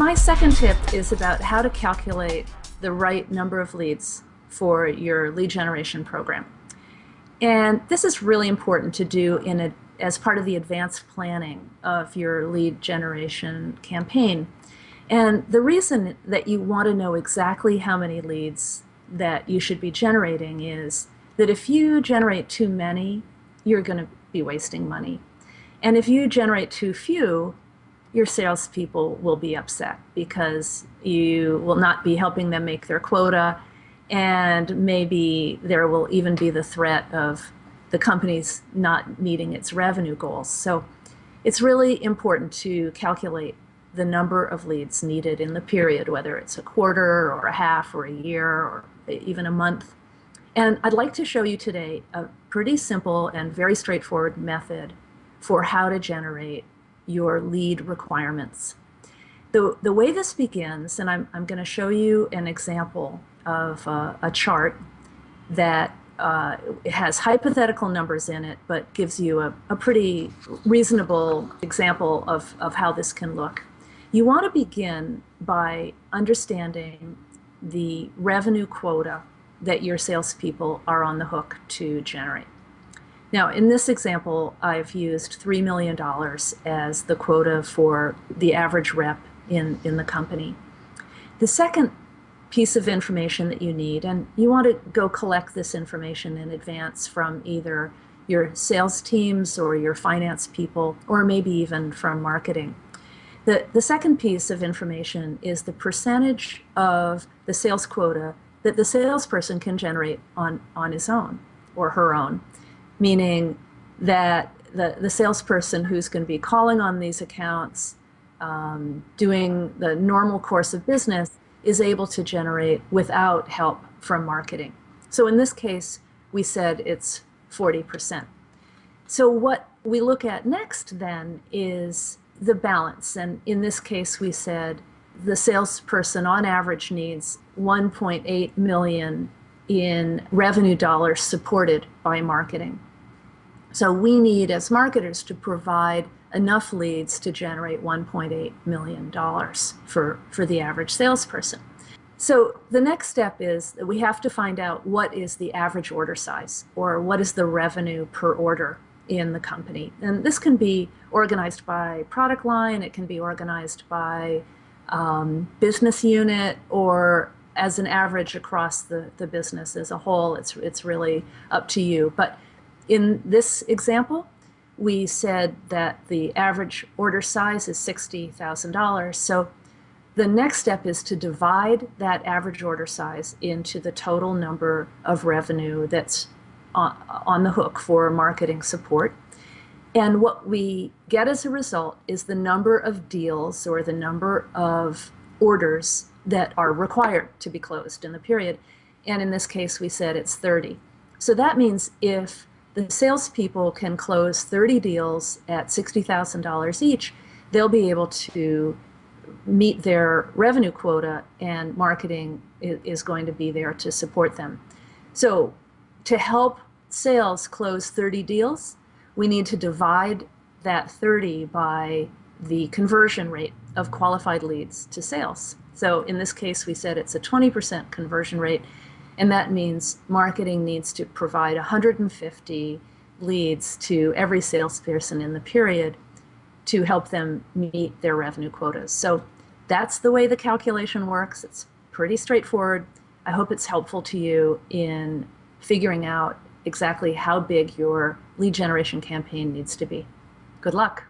my second tip is about how to calculate the right number of leads for your lead generation program. And this is really important to do as part of the advanced planning of your lead generation campaign. And the reason that you want to know exactly how many leads that you should be generating is that if you generate too many, you're going to be wasting money. And if you generate too few, your salespeople will be upset because you will not be helping them make their quota, and maybe there will even be the threat of the company's not meeting its revenue goals. So it's really important to calculate the number of leads needed in the period, whether it's a quarter or a half or a year or even a month. And I'd like to show you today a pretty simple and very straightforward method for how to generate your lead requirements. The way this begins, and I'm going to show you an example of a chart that it has hypothetical numbers in it, but gives you a pretty reasonable example of how this can look. You want to begin by understanding the revenue quota that your salespeople are on the hook to generate. Now, in this example, I've used $3 million as the quota for the average rep in the company. The second piece of information that you need, and you want to go collect this information in advance from either your sales teams or your finance people, or maybe even from marketing. The second piece of information is the percentage of the sales quota that the salesperson can generate on his own or her own, meaning that the salesperson who's going to be calling on these accounts, doing the normal course of business, is able to generate without help from marketing. So in this case, we said it's 40%. So what we look at next then is the balance. And in this case, we said the salesperson on average needs 1.8 million in revenue dollars supported by marketing. So we need, as marketers, to provide enough leads to generate $1.8 million for the average salesperson. So the next step is that we have to find out what is the average order size, or what is the revenue per order in the company. And this can be organized by product line, it can be organized by business unit, or as an average across the business as a whole. It's really up to you. But in this example, we said that the average order size is $60,000. So the next step is to divide that average order size into the total number of revenue that's on the hook for marketing support. And what we get as a result is the number of deals, or the number of orders that are required to be closed in the period. And in this case, we said it's 30. So that means if the salespeople can close 30 deals at $60,000 each, they'll be able to meet their revenue quota, and marketing is going to be there to support them. So to help sales close 30 deals, we need to divide that 30 by the conversion rate of qualified leads to sales. So in this case, we said it's a 20% conversion rate, and that means marketing needs to provide 150 leads to every salesperson in the period to help them meet their revenue quotas. So that's the way the calculation works. It's pretty straightforward. I hope it's helpful to you in figuring out exactly how big your lead generation campaign needs to be. Good luck.